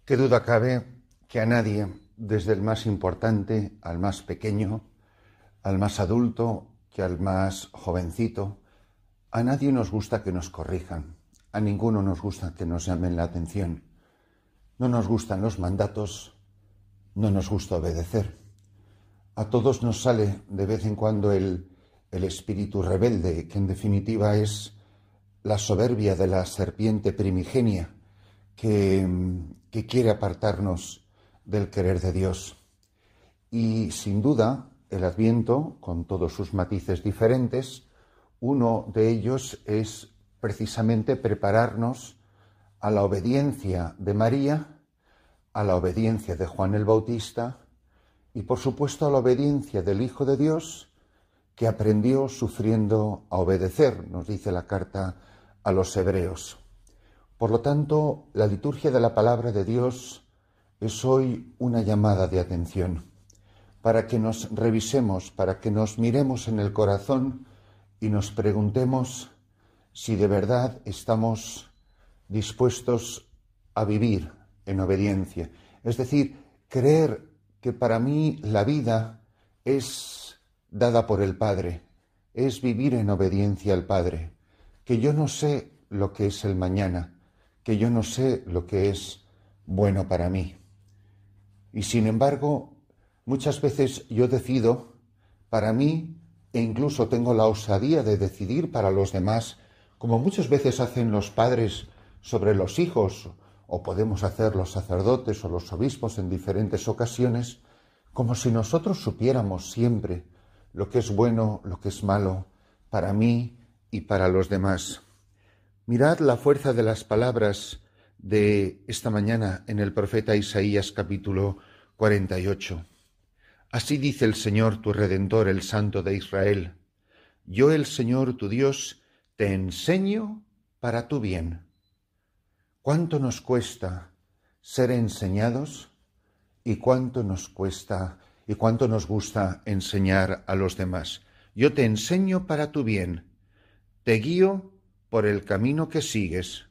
Qué duda cabe que a nadie, desde el más importante al más pequeño, al más adulto que al más jovencito, a nadie nos gusta que nos corrijan, a ninguno nos gusta que nos llamen la atención. No nos gustan los mandatos, no nos gusta obedecer. A todos nos sale de vez en cuando el espíritu rebelde, que en definitiva es la soberbia de la serpiente primigenia que quiere apartarnos del querer de Dios. Y sin duda, el Adviento, con todos sus matices diferentes, uno de ellos es precisamente prepararnos a la obediencia de María, a la obediencia de Juan el Bautista y, por supuesto, a la obediencia del Hijo de Dios, que aprendió sufriendo a obedecer, nos dice la carta a los Hebreos. Por lo tanto, la liturgia de la palabra de Dios es hoy una llamada de atención para que nos revisemos, para que nos miremos en el corazón y nos preguntemos si de verdad estamos dispuestos a vivir en obediencia. Es decir, creer que para mí la vida es dada por el Padre, es vivir en obediencia al Padre, que yo no sé lo que es el mañana, que yo no sé lo que es bueno para mí. Y sin embargo, muchas veces yo decido para mí e incluso tengo la osadía de decidir para los demás, como muchas veces hacen los padres sobre los hijos, o podemos hacer los sacerdotes o los obispos en diferentes ocasiones, como si nosotros supiéramos siempre lo que es bueno, lo que es malo para mí y para los demás. Mirad la fuerza de las palabras de esta mañana en el profeta Isaías capítulo 48. Así dice el Señor tu Redentor, el Santo de Israel: yo, el Señor tu Dios, te enseño para tu bien. ¿Cuánto nos cuesta ser enseñados y cuánto nos cuesta y cuánto nos gusta enseñar a los demás? Yo te enseño para tu bien, te guío por el camino que sigues.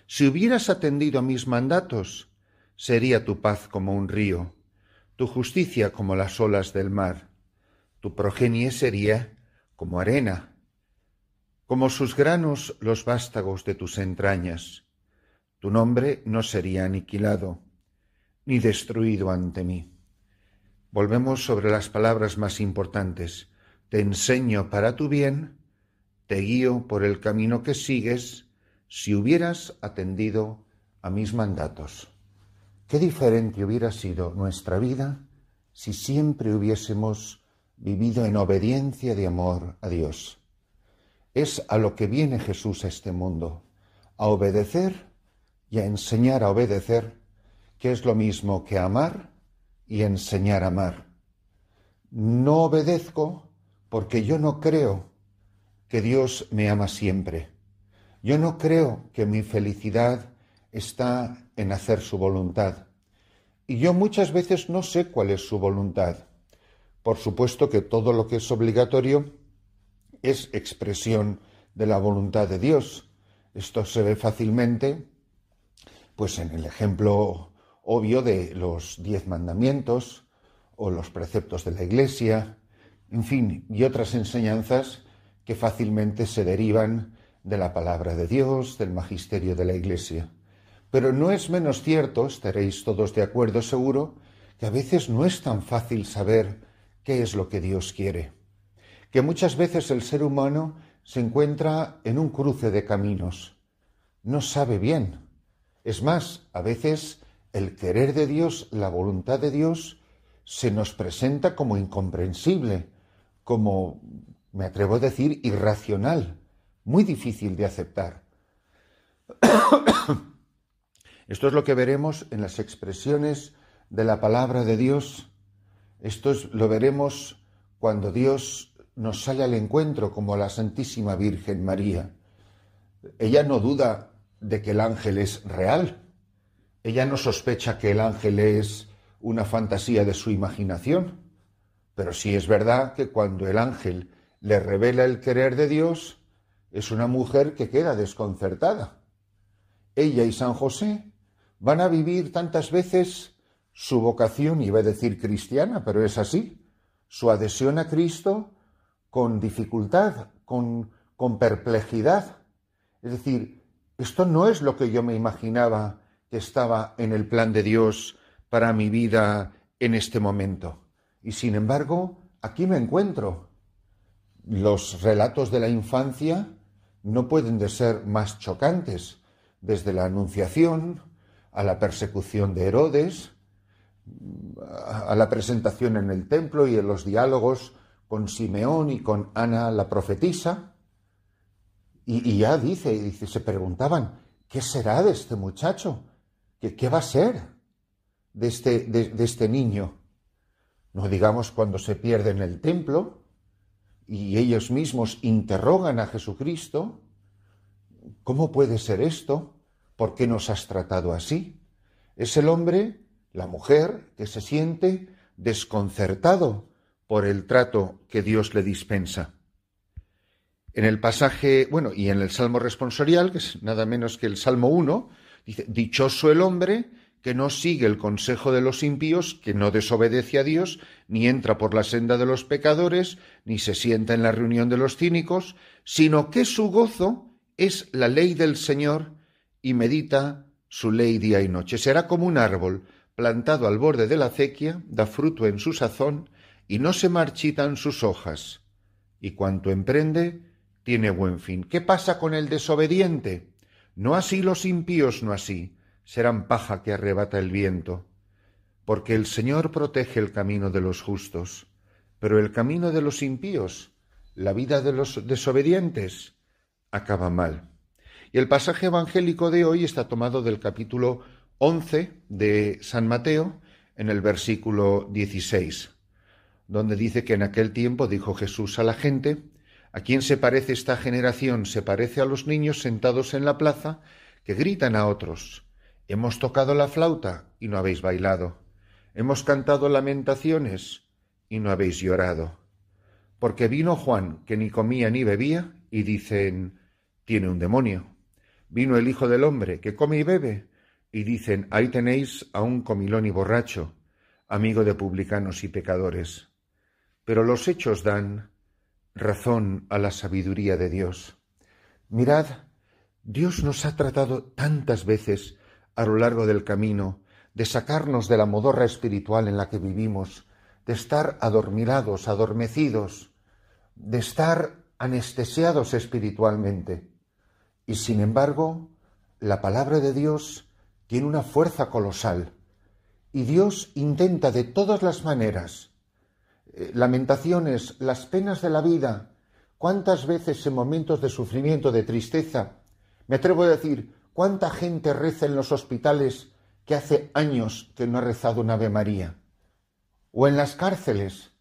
Si hubieras atendido a mis mandatos, sería tu paz como un río, tu justicia como las olas del mar. Tu progenie sería como arena, como sus granos los vástagos de tus entrañas. Tu nombre no sería aniquilado, ni destruido ante mí. Volvemos sobre las palabras más importantes. Te enseño para tu bien, te guío por el camino que sigues, si hubieras atendido a mis mandatos. Qué diferente hubiera sido nuestra vida si siempre hubiésemos vivido en obediencia de amor a Dios. Es a lo que viene Jesús a este mundo, a obedecer y a enseñar a obedecer, que es lo mismo que amar y enseñar a amar. No obedezco porque yo no creo que Dios me ama siempre. Yo no creo que mi felicidad está en hacer su voluntad. Y yo muchas veces no sé cuál es su voluntad. Por supuesto que todo lo que es obligatorio es expresión de la voluntad de Dios. Esto se ve fácilmente, pues en el ejemplo obvio de los 10 mandamientos o los preceptos de la Iglesia, en fin, y otras enseñanzas que fácilmente se derivan de la palabra de Dios, del magisterio de la Iglesia. Pero no es menos cierto, estaréis todos de acuerdo seguro, que a veces no es tan fácil saber qué es lo que Dios quiere. Que muchas veces el ser humano se encuentra en un cruce de caminos. No sabe bien. Es más, a veces el querer de Dios, la voluntad de Dios, se nos presenta como incomprensible, como, me atrevo a decir, irracional, muy difícil de aceptar. Esto es lo que veremos en las expresiones de la palabra de Dios. Lo veremos cuando Dios nos sale al encuentro como a la Santísima Virgen María. Ella no duda de que el ángel es real. Ella no sospecha que el ángel es una fantasía de su imaginación. Pero sí es verdad que cuando el ángel le revela el querer de Dios, es una mujer que queda desconcertada. Ella y San José van a vivir tantas veces su vocación, iba a decir cristiana, pero es así, su adhesión a Cristo con dificultad, con perplejidad. Es decir, esto no es lo que yo me imaginaba que estaba en el plan de Dios para mi vida en este momento. Y sin embargo, aquí me encuentro. Los relatos de la infancia no pueden de ser más chocantes, desde la Anunciación a la persecución de Herodes, a la presentación en el templo y en los diálogos con Simeón y con Ana la profetisa. Y ya dice, se preguntaban, ¿qué será de este muchacho? ¿Qué va a ser de este niño? No digamos cuando se pierde en el templo y ellos mismos interrogan a Jesucristo, ¿cómo puede ser esto? ¿Por qué nos has tratado así? Es el hombre, la mujer, que se siente desconcertado por el trato que Dios le dispensa. En el pasaje, y en el Salmo responsorial, que es nada menos que el Salmo 1, dice, dichoso el hombre que no sigue el consejo de los impíos, que no desobedece a Dios, ni entra por la senda de los pecadores, ni se sienta en la reunión de los cínicos, sino que su gozo es la ley del Señor y medita su ley día y noche. Será como un árbol plantado al borde de la acequia, da fruto en su sazón y no se marchitan sus hojas. Y cuanto emprende, tiene buen fin. ¿Qué pasa con el desobediente? No así los impíos, no así. Serán paja que arrebata el viento. Porque el Señor protege el camino de los justos, pero el camino de los impíos, la vida de los desobedientes, acaba mal. Y el pasaje evangélico de hoy está tomado del capítulo 11 de San Mateo, en el versículo 16, donde dice que en aquel tiempo dijo Jesús a la gente, ¿a quién se parece esta generación? Se parece a los niños sentados en la plaza que gritan a otros, hemos tocado la flauta y no habéis bailado, hemos cantado lamentaciones y no habéis llorado. Porque vino Juan, que ni comía ni bebía, y dicen, tiene un demonio. Vino el Hijo del Hombre, que come y bebe, y dicen, ahí tenéis a un comilón y borracho, amigo de publicanos y pecadores. Pero los hechos dan razón a la sabiduría de Dios. Mirad, Dios nos ha tratado tantas veces a lo largo del camino de sacarnos de la modorra espiritual en la que vivimos, de estar adormilados, adormecidos, de estar anestesiados espiritualmente. Y sin embargo, la palabra de Dios tiene una fuerza colosal y Dios intenta de todas las maneras. Lamentaciones, las penas de la vida, cuántas veces en momentos de sufrimiento, de tristeza, me atrevo a decir, cuánta gente reza en los hospitales que hace años que no ha rezado un Ave María, o en las cárceles,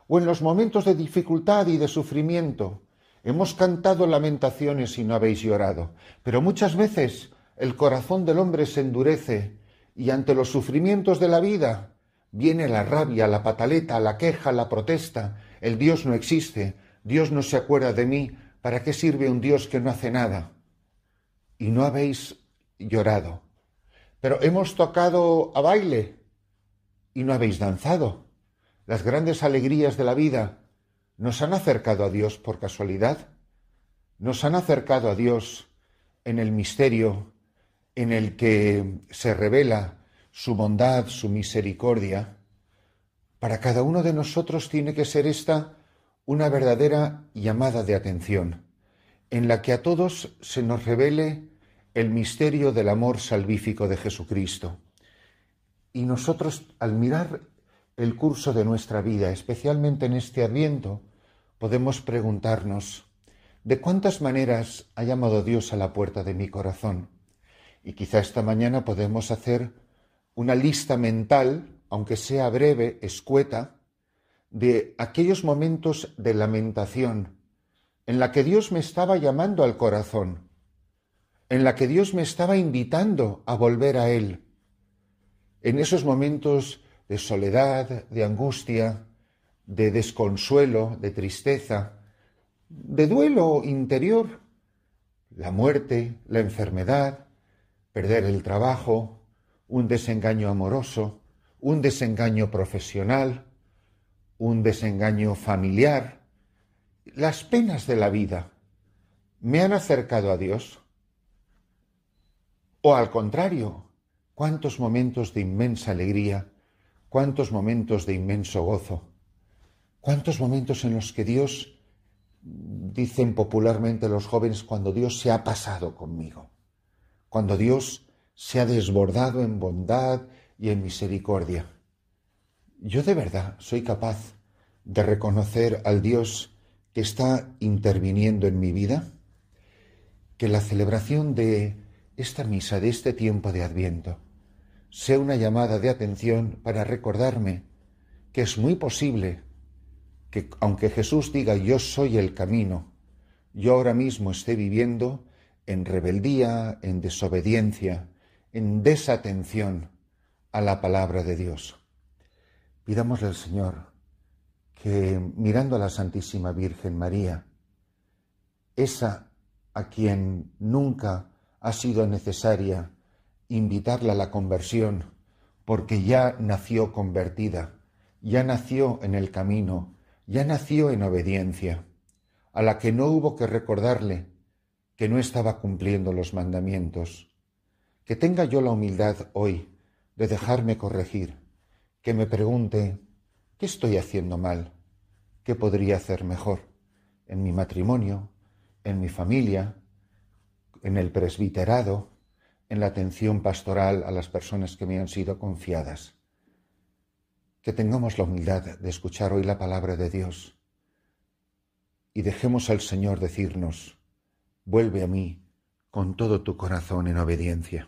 o en los momentos de dificultad y de sufrimiento. Hemos cantado lamentaciones y no habéis llorado, pero muchas veces el corazón del hombre se endurece y ante los sufrimientos de la vida viene la rabia, la pataleta, la queja, la protesta. El Dios no existe, Dios no se acuerda de mí, ¿para qué sirve un Dios que no hace nada? Y no habéis llorado. Pero hemos tocado a baile y no habéis danzado. Las grandes alegrías de la vida nos han acercado a Dios por casualidad, nos han acercado a Dios en el misterio en el que se revela su bondad, su misericordia. Para cada uno de nosotros tiene que ser esta una verdadera llamada de atención, en la que a todos se nos revele el misterio del amor salvífico de Jesucristo. Y nosotros, al mirar el curso de nuestra vida, especialmente en este Adviento, podemos preguntarnos, ¿de cuántas maneras ha llamado Dios a la puerta de mi corazón? Y quizá esta mañana podemos hacer una lista mental, aunque sea breve, escueta, de aquellos momentos de lamentación en la que Dios me estaba llamando al corazón, en la que Dios me estaba invitando a volver a Él, en esos momentos de soledad, de angustia, de desconsuelo, de tristeza, de duelo interior, la muerte, la enfermedad, perder el trabajo, un desengaño amoroso, un desengaño profesional, un desengaño familiar. Las penas de la vida me han acercado a Dios. O al contrario, cuántos momentos de inmensa alegría, cuántos momentos de inmenso gozo, cuántos momentos en los que Dios, dicen popularmente los jóvenes, cuando Dios se ha pasado conmigo, cuando Dios se ha desbordado en bondad y en misericordia. Yo de verdad soy capaz de reconocer al Dios que está interviniendo en mi vida, que la celebración de esta misa, de este tiempo de Adviento, sea una llamada de atención para recordarme que es muy posible que, aunque Jesús diga yo soy el camino, yo ahora mismo esté viviendo en rebeldía, en desobediencia, en desatención a la palabra de Dios. Pidámosle al Señor que, mirando a la Santísima Virgen María, esa a quien nunca ha sido necesaria invitarla a la conversión, porque ya nació convertida, ya nació en el camino, ya nació en obediencia, a la que no hubo que recordarle que no estaba cumpliendo los mandamientos, que tenga yo la humildad hoy de dejarme corregir, que me pregunte, ¿qué estoy haciendo mal? ¿Qué podría hacer mejor? En mi matrimonio, en mi familia, en el presbiterado, en la atención pastoral a las personas que me han sido confiadas. Que tengamos la humildad de escuchar hoy la palabra de Dios y dejemos al Señor decirnos, vuelve a mí con todo tu corazón en obediencia.